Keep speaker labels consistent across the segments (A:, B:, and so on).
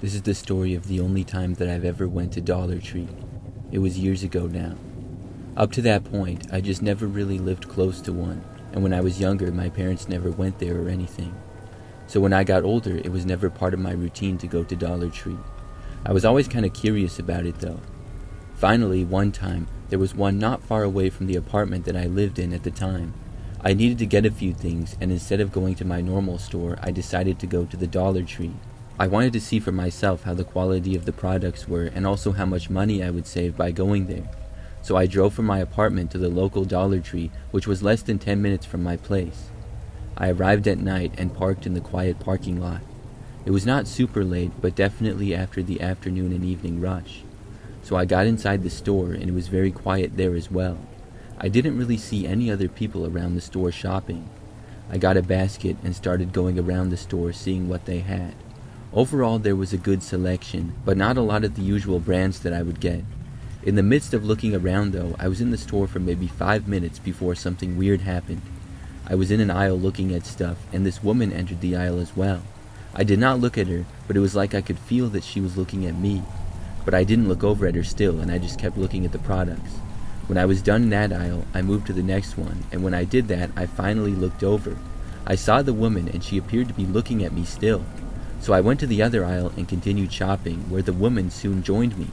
A: This is the story of the only time that I've ever went to Dollar Tree. It was years ago now. Up to that point, I just never really lived close to one, and when I was younger, my parents never went there or anything. So when I got older, it was never part of my routine to go to Dollar Tree. I was always kind of curious about it though. Finally, one time, there was one not far away from the apartment that I lived in at the time. I needed to get a few things, and instead of going to my normal store, I decided to go to the Dollar Tree. I wanted to see for myself how the quality of the products were and also how much money I would save by going there. So I drove from my apartment to the local Dollar Tree, which was less than 10 minutes from my place. I arrived at night and parked in the quiet parking lot. It was not super late, but definitely after the afternoon and evening rush. So I got inside the store and it was very quiet there as well. I didn't really see any other people around the store shopping. I got a basket and started going around the store seeing what they had. Overall, there was a good selection, but not a lot of the usual brands that I would get. In the midst of looking around though, I was in the store for maybe 5 minutes before something weird happened. I was in an aisle looking at stuff, and this woman entered the aisle as well. I did not look at her, but it was like I could feel that she was looking at me. But I didn't look over at her still, and I just kept looking at the products. When I was done in that aisle, I moved to the next one, and when I did that, I finally looked over. I saw the woman, and she appeared to be looking at me still. So I went to the other aisle and continued shopping, where the woman soon joined me.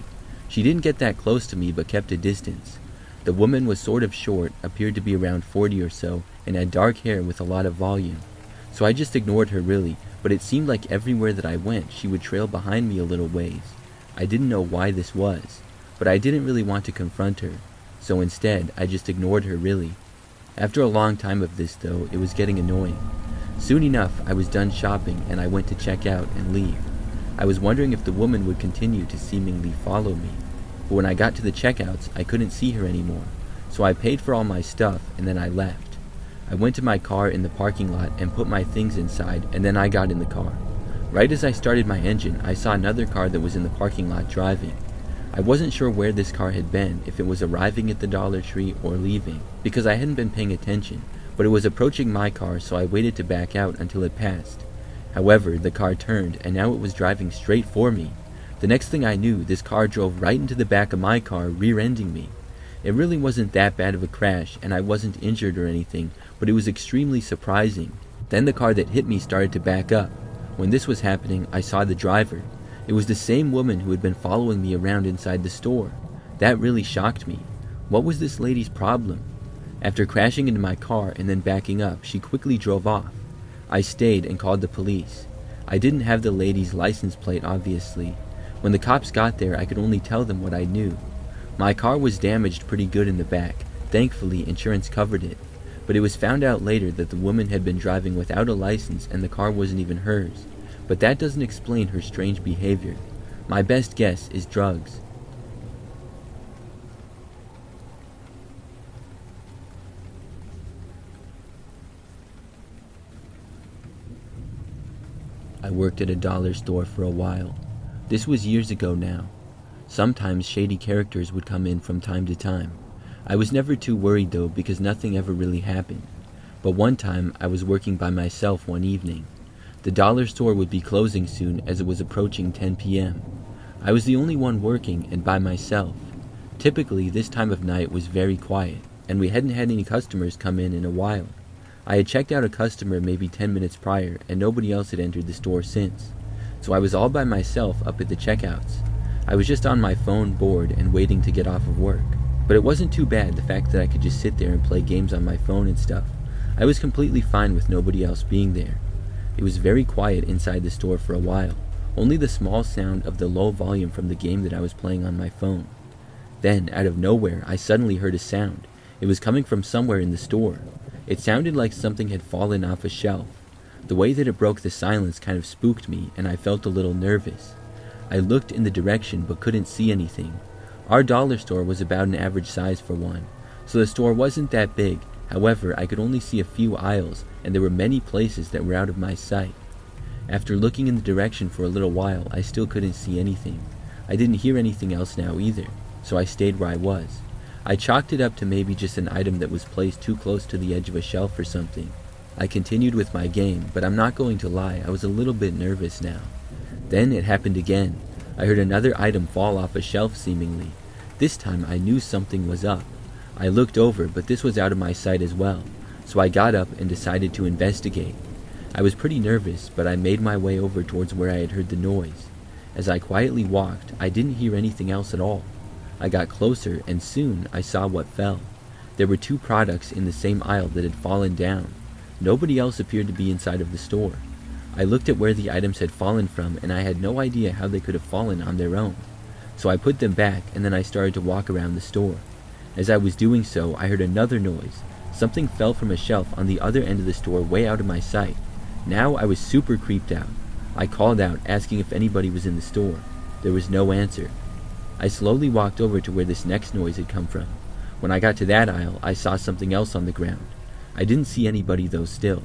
A: She didn't get that close to me, but kept a distance. The woman was sort of short, appeared to be around 40 or so, and had dark hair with a lot of volume. So I just ignored her really, but it seemed like everywhere that I went, she would trail behind me a little ways. I didn't know why this was, but I didn't really want to confront her. So instead, I just ignored her really. After a long time of this though, it was getting annoying. Soon enough, I was done shopping and I went to check out and leave. I was wondering if the woman would continue to seemingly follow me. But when I got to the checkouts, I couldn't see her anymore. So I paid for all my stuff and then I left. I went to my car in the parking lot and put my things inside, and then I got in the car. Right as I started my engine, I saw another car that was in the parking lot driving. I wasn't sure where this car had been, if it was arriving at the Dollar Tree or leaving, because I hadn't been paying attention. But it was approaching my car, so I waited to back out until it passed. However, the car turned, and now it was driving straight for me. The next thing I knew, this car drove right into the back of my car, rear-ending me. It really wasn't that bad of a crash, and I wasn't injured or anything, but it was extremely surprising. Then the car that hit me started to back up. When this was happening, I saw the driver. It was the same woman who had been following me around inside the store. That really shocked me. What was this lady's problem? After crashing into my car and then backing up, she quickly drove off. I stayed and called the police. I didn't have the lady's license plate, obviously. When the cops got there, I could only tell them what I knew. My car was damaged pretty good in the back. Thankfully, insurance covered it. But it was found out later that the woman had been driving without a license and the car wasn't even hers. But that doesn't explain her strange behavior. My best guess is drugs. I worked at a dollar store for a while. This was years ago now. Sometimes shady characters would come in from time to time. I was never too worried though, because nothing ever really happened. But one time I was working by myself one evening. The dollar store would be closing soon as it was approaching 10 p.m. I was the only one working and by myself. Typically this time of night was very quiet, and we hadn't had any customers come in a while. I had checked out a customer maybe 10 minutes prior, and nobody else had entered the store since. So I was all by myself up at the checkouts. I was just on my phone, bored, and waiting to get off of work. But it wasn't too bad, the fact that I could just sit there and play games on my phone and stuff. I was completely fine with nobody else being there. It was very quiet inside the store for a while, only the small sound of the low volume from the game that I was playing on my phone. Then, out of nowhere, I suddenly heard a sound. It was coming from somewhere in the store. It sounded like something had fallen off a shelf. The way that it broke the silence kind of spooked me, and I felt a little nervous. I looked in the direction but couldn't see anything. Our dollar store was about an average size for one, so the store wasn't that big. However, I could only see a few aisles, and there were many places that were out of my sight. After looking in the direction for a little while, I still couldn't see anything. I didn't hear anything else now either, so I stayed where I was. I chalked it up to maybe just an item that was placed too close to the edge of a shelf or something. I continued with my game, but I'm not going to lie, I was a little bit nervous now. Then it happened again. I heard another item fall off a shelf seemingly. This time I knew something was up. I looked over, but this was out of my sight as well, so I got up and decided to investigate. I was pretty nervous, but I made my way over towards where I had heard the noise. As I quietly walked, I didn't hear anything else at all. I got closer, and soon I saw what fell. There were 2 products in the same aisle that had fallen down. Nobody else appeared to be inside of the store. I looked at where the items had fallen from, and I had no idea how they could have fallen on their own. So I put them back, and then I started to walk around the store. As I was doing so, I heard another noise. Something fell from a shelf on the other end of the store way out of my sight. Now I was super creeped out. I called out, asking if anybody was in the store. There was no answer. I slowly walked over to where this next noise had come from. When I got to that aisle, I saw something else on the ground. I didn't see anybody though still.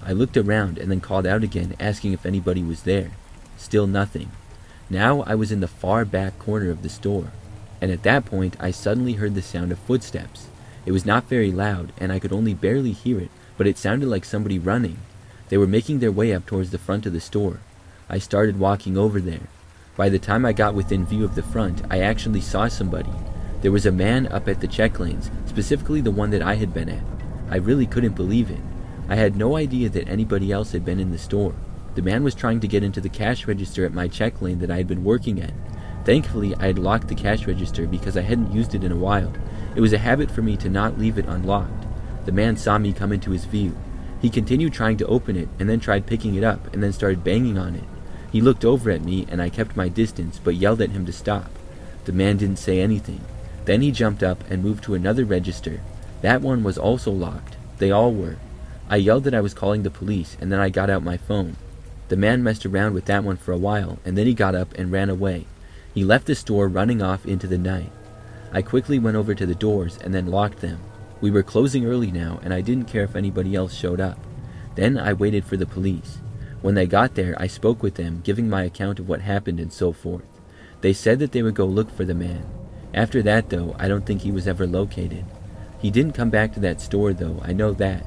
A: I looked around and then called out again, asking if anybody was there. Still nothing. Now I was in the far back corner of the store, and at that point I suddenly heard the sound of footsteps. It was not very loud, and I could only barely hear it, but it sounded like somebody running. They were making their way up towards the front of the store. I started walking over there. By the time I got within view of the front, I actually saw somebody. There was a man up at the check lanes, specifically the one that I had been at. I really couldn't believe it. I had no idea that anybody else had been in the store. The man was trying to get into the cash register at my check lane that I had been working at. Thankfully, I had locked the cash register because I hadn't used it in a while. It was a habit for me to not leave it unlocked. The man saw me come into his view. He continued trying to open it, and then tried picking it up, and then started banging on it. He looked over at me, and I kept my distance, but yelled at him to stop. The man didn't say anything. Then he jumped up and moved to another register. That one was also locked. They all were. I yelled that I was calling the police, and then I got out my phone. The man messed around with that one for a while, and then he got up and ran away. He left the store running off into the night. I quickly went over to the doors and then locked them. We were closing early now, and I didn't care if anybody else showed up. Then I waited for the police. When they got there, I spoke with them, giving my account of what happened and so forth. They said that they would go look for the man. After that, though, I don't think he was ever located. He didn't come back to that store, though, I know that.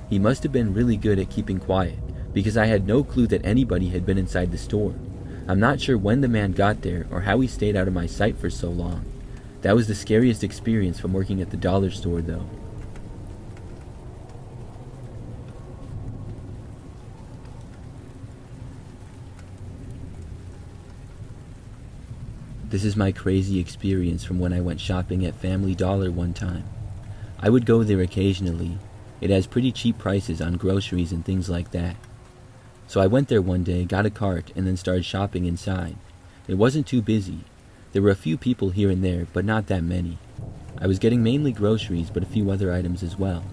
A: He must have been really good at keeping quiet, because I had no clue that anybody had been inside the store. I'm not sure when the man got there or how he stayed out of my sight for so long. That was the scariest experience from working at the dollar store, though. This is my crazy experience from when I went shopping at Family Dollar one time. I would go there occasionally. It has pretty cheap prices on groceries and things like that. So I went there one day, got a cart, and then started shopping inside. It wasn't too busy. There were a few people here and there, but not that many. I was getting mainly groceries, but a few other items as well.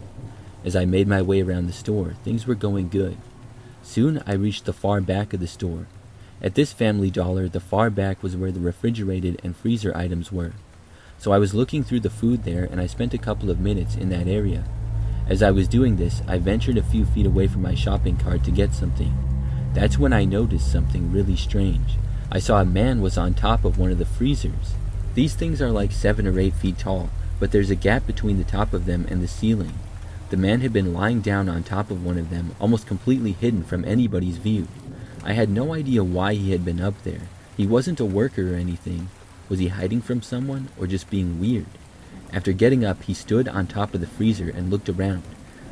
A: As I made my way around the store, things were going good. Soon I reached the far back of the store. At this Family Dollar, the far back was where the refrigerated and freezer items were. So I was looking through the food there, and I spent a couple of minutes in that area. As I was doing this, I ventured a few feet away from my shopping cart to get something. That's when I noticed something really strange. I saw a man was on top of one of the freezers. These things are like 7 or 8 feet tall, but there's a gap between the top of them and the ceiling. The man had been lying down on top of one of them, almost completely hidden from anybody's view. I had no idea why he had been up there. He wasn't a worker or anything. Was he hiding from someone, or just being weird? After getting up, he stood on top of the freezer and looked around.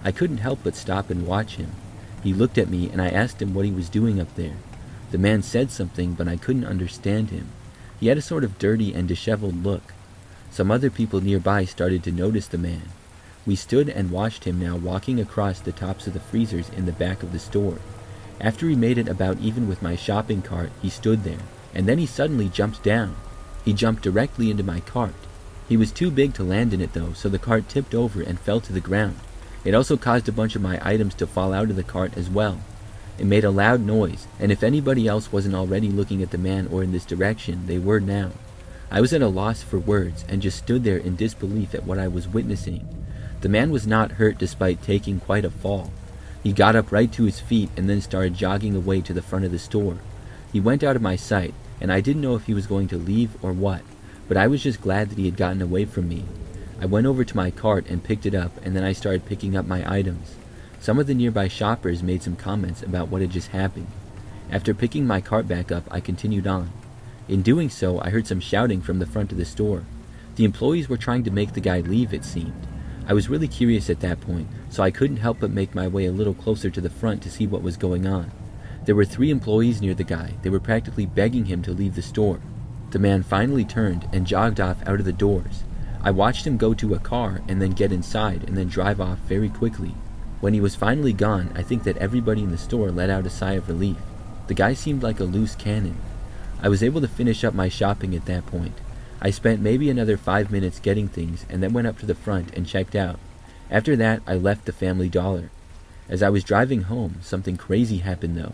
A: I couldn't help but stop and watch him. He looked at me, and I asked him what he was doing up there. The man said something, but I couldn't understand him. He had a sort of dirty and disheveled look. Some other people nearby started to notice the man. We stood and watched him now walking across the tops of the freezers in the back of the store. After he made it about even with my shopping cart, he stood there, and then he suddenly jumped down. He jumped directly into my cart. He was too big to land in it though, so the cart tipped over and fell to the ground. It also caused a bunch of my items to fall out of the cart as well. It made a loud noise, and if anybody else wasn't already looking at the man or in this direction, they were now. I was at a loss for words and just stood there in disbelief at what I was witnessing. The man was not hurt despite taking quite a fall. He got up right to his feet and then started jogging away to the front of the store. He went out of my sight, and I didn't know if he was going to leave or what, but I was just glad that he had gotten away from me. I went over to my cart and picked it up, and then I started picking up my items. Some of the nearby shoppers made some comments about what had just happened. After picking my cart back up, I continued on. In doing so, I heard some shouting from the front of the store. The employees were trying to make the guy leave, it seemed. I was really curious at that point, so I couldn't help but make my way a little closer to the front to see what was going on. There were 3 employees near the guy. They were practically begging him to leave the store. The man finally turned and jogged off out of the doors. I watched him go to a car and then get inside and then drive off very quickly. When he was finally gone, I think that everybody in the store let out a sigh of relief. The guy seemed like a loose cannon. I was able to finish up my shopping at that point. I spent maybe another 5 minutes getting things and then went up to the front and checked out. After that, I left the Family Dollar. As I was driving home, something crazy happened though.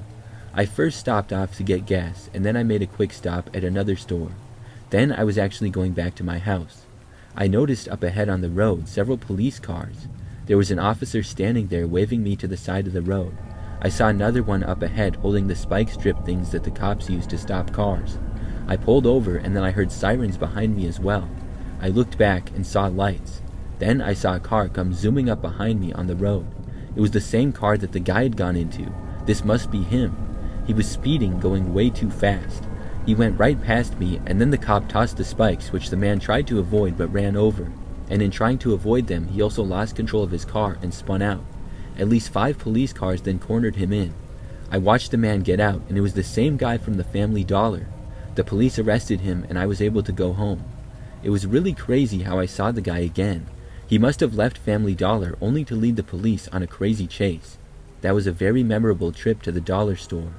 A: I first stopped off to get gas, and then I made a quick stop at another store. Then I was actually going back to my house. I noticed up ahead on the road several police cars. There was an officer standing there waving me to the side of the road. I saw another one up ahead holding the spike strip things that the cops use to stop cars. I pulled over and then I heard sirens behind me as well. I looked back and saw lights. Then I saw a car come zooming up behind me on the road. It was the same car that the guy had gone into. This must be him. He was speeding, going way too fast. He went right past me, and then the cop tossed the spikes, which the man tried to avoid but ran over. And in trying to avoid them, he also lost control of his car and spun out. At least 5 police cars then cornered him in. I watched the man get out, and it was the same guy from the Family Dollar. The police arrested him, and I was able to go home. It was really crazy how I saw the guy again. He must have left Family Dollar only to lead the police on a crazy chase. That was a very memorable trip to the dollar store.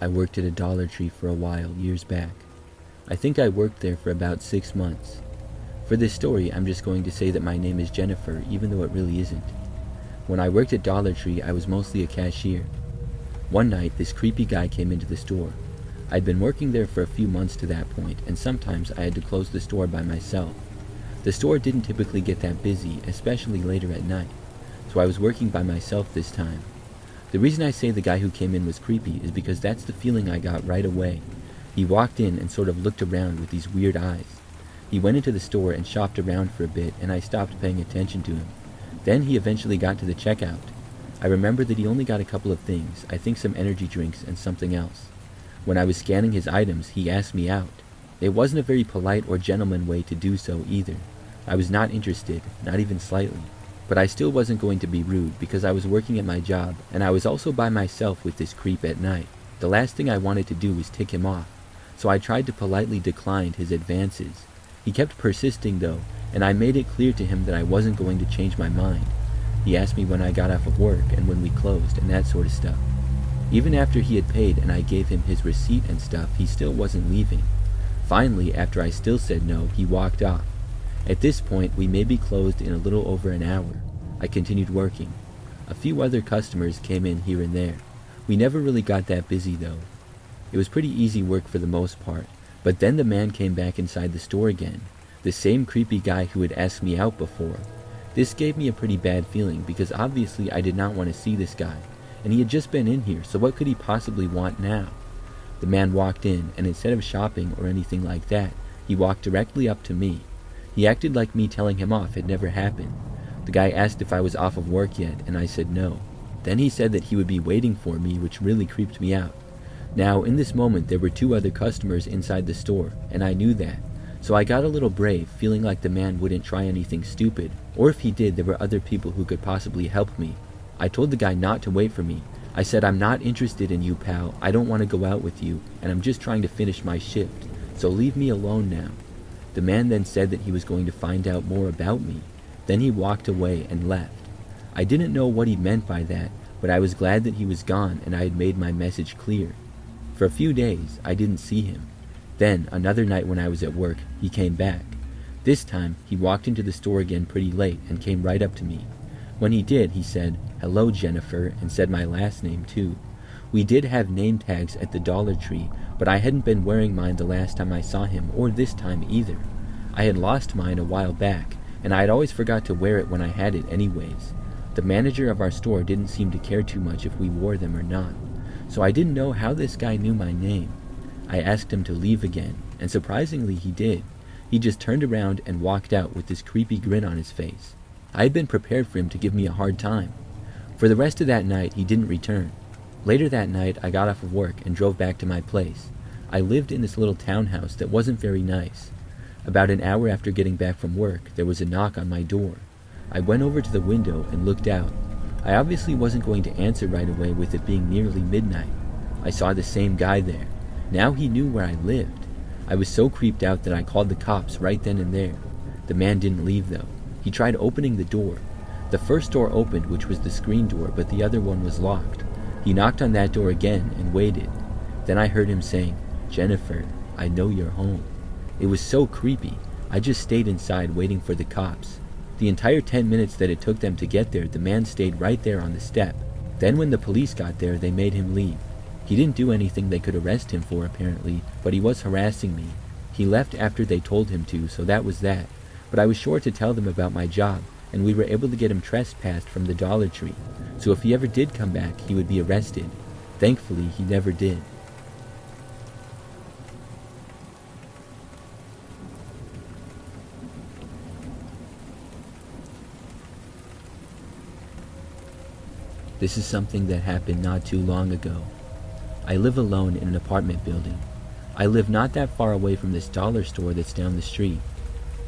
A: I worked at a Dollar Tree for a while, years back. I think I worked there for about 6 months. For this story, I'm just going to say that my name is Jennifer, even though it really isn't. When I worked at Dollar Tree, I was mostly a cashier. One night, this creepy guy came into the store. I'd been working there for a few months to that point, and sometimes I had to close the store by myself. The store didn't typically get that busy, especially later at night, so I was working by myself this time. The reason I say the guy who came in was creepy is because that's the feeling I got right away. He walked in and sort of looked around with these weird eyes. He went into the store and shopped around for a bit, and I stopped paying attention to him. Then he eventually got to the checkout. I remember that he only got a couple of things, I think some energy drinks and something else. When I was scanning his items, he asked me out. It wasn't a very polite or gentleman way to do so either. I was not interested, not even slightly. But I still wasn't going to be rude because I was working at my job, and I was also by myself with this creep at night. The last thing I wanted to do was tick him off, so I tried to politely decline his advances. He kept persisting though, and I made it clear to him that I wasn't going to change my mind. He asked me when I got off of work and when we closed and that sort of stuff. Even after he had paid and I gave him his receipt and stuff, he still wasn't leaving. Finally, after I still said no, he walked off. At this point, we may be closed in a little over an hour. I continued working. A few other customers came in here and there. We never really got that busy though. It was pretty easy work for the most part, but then the man came back inside the store again. The same creepy guy who had asked me out before. This gave me a pretty bad feeling because obviously I did not want to see this guy, and he had just been in here, so what could he possibly want now? The man walked in, and instead of shopping or anything like that, he walked directly up to me. He acted like me telling him off had never happened. The guy asked if I was off of work yet, and I said no. Then he said that he would be waiting for me, which really creeped me out. Now, in this moment, there were 2 other customers inside the store, and I knew that. So I got a little brave, feeling like the man wouldn't try anything stupid, or if he did, there were other people who could possibly help me. I told the guy not to wait for me. I said, "I'm not interested in you, pal. I don't want to go out with you, and I'm just trying to finish my shift, so leave me alone now." The man then said that he was going to find out more about me. Then he walked away and left. I didn't know what he meant by that, but I was glad that he was gone and I had made my message clear. For a few days, I didn't see him. Then, another night when I was at work, he came back. This time, he walked into the store again pretty late and came right up to me. When he did, he said, "Hello, Jennifer," and said my last name too. We did have name tags at the Dollar Tree, but I hadn't been wearing mine the last time I saw him, or this time either. I had lost mine a while back, and I had always forgot to wear it when I had it anyways. The manager of our store didn't seem to care too much if we wore them or not, so I didn't know how this guy knew my name. I asked him to leave again, and surprisingly he did. He just turned around and walked out with this creepy grin on his face. I had been prepared for him to give me a hard time. For the rest of that night, he didn't return. Later that night, I got off of work and drove back to my place. I lived in this little townhouse that wasn't very nice. About an hour after getting back from work, there was a knock on my door. I went over to the window and looked out. I obviously wasn't going to answer right away with it being nearly midnight. I saw the same guy there. Now he knew where I lived. I was so creeped out that I called the cops right then and there. The man didn't leave though. He tried opening the door. The first door opened, which was the screen door, but the other one was locked. He knocked on that door again and waited. Then I heard him saying, "Jennifer, I know you're home." It was so creepy. I just stayed inside waiting for the cops. The entire 10 minutes that it took them to get there, the man stayed right there on the step. Then when the police got there, they made him leave. He didn't do anything they could arrest him for apparently, but he was harassing me. He left after they told him to, so that was that. But I was sure to tell them about my job, and we were able to get him trespassed from the Dollar Tree. So if he ever did come back, he would be arrested. Thankfully, he never did. This is something that happened not too long ago. I live alone in an apartment building. I live not that far away from this dollar store that's down the street.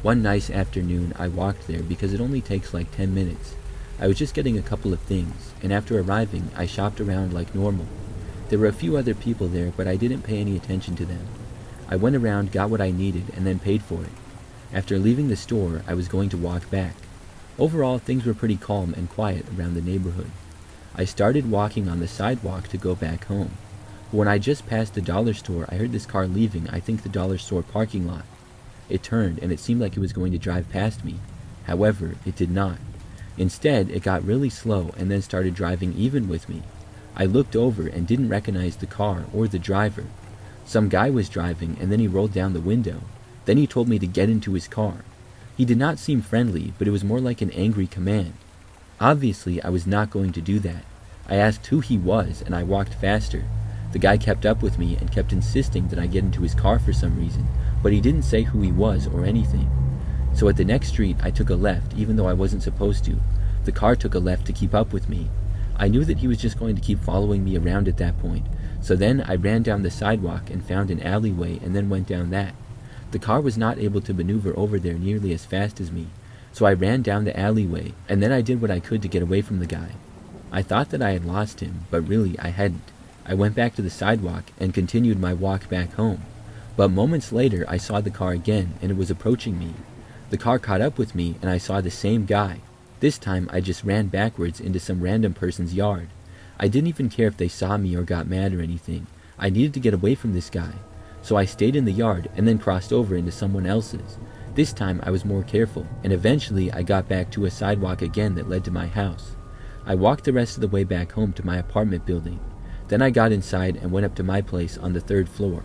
A: One nice afternoon, I walked there because it only takes like 10 minutes. I was just getting a couple of things, and after arriving, I shopped around like normal. There were a few other people there, but I didn't pay any attention to them. I went around, got what I needed, and then paid for it. After leaving the store, I was going to walk back. Overall, things were pretty calm and quiet around the neighborhood. I started walking on the sidewalk to go back home. But when I just passed the dollar store, I heard this car leaving, I think the dollar store parking lot. It turned, and it seemed like it was going to drive past me. However, it did not. Instead, it got really slow and then started driving even with me. I looked over and didn't recognize the car or the driver. Some guy was driving, and then he rolled down the window. Then he told me to get into his car. He did not seem friendly, but it was more like an angry command. Obviously, I was not going to do that. I asked who he was, and I walked faster. The guy kept up with me and kept insisting that I get into his car for some reason, but he didn't say who he was or anything. So at the next street, I took a left, even though I wasn't supposed to. The car took a left to keep up with me. I knew that he was just going to keep following me around at that point, so then I ran down the sidewalk and found an alleyway and then went down that. The car was not able to maneuver over there nearly as fast as me, so I ran down the alleyway, and then I did what I could to get away from the guy. I thought that I had lost him, but really I hadn't. I went back to the sidewalk and continued my walk back home. But moments later, I saw the car again, and it was approaching me. The car caught up with me, and I saw the same guy. This time, I just ran backwards into some random person's yard. I didn't even care if they saw me or got mad or anything. I needed to get away from this guy. So I stayed in the yard and then crossed over into someone else's. This time, I was more careful, and eventually I got back to a sidewalk again that led to my house. I walked the rest of the way back home to my apartment building. Then I got inside and went up to my place on the 3rd floor.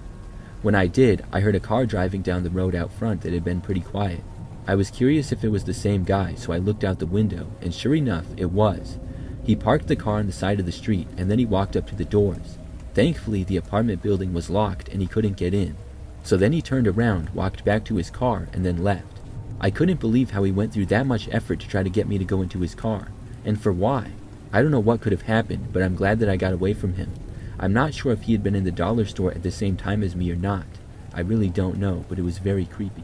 A: When I did, I heard a car driving down the road out front that had been pretty quiet. I was curious if it was the same guy, so I looked out the window, and sure enough, it was. He parked the car on the side of the street, and then he walked up to the doors. Thankfully, the apartment building was locked and he couldn't get in. So then he turned around, walked back to his car, and then left. I couldn't believe how he went through that much effort to try to get me to go into his car. And for why? I don't know what could have happened, but I'm glad that I got away from him. I'm not sure if he had been in the dollar store at the same time as me or not. I really don't know, but it was very creepy.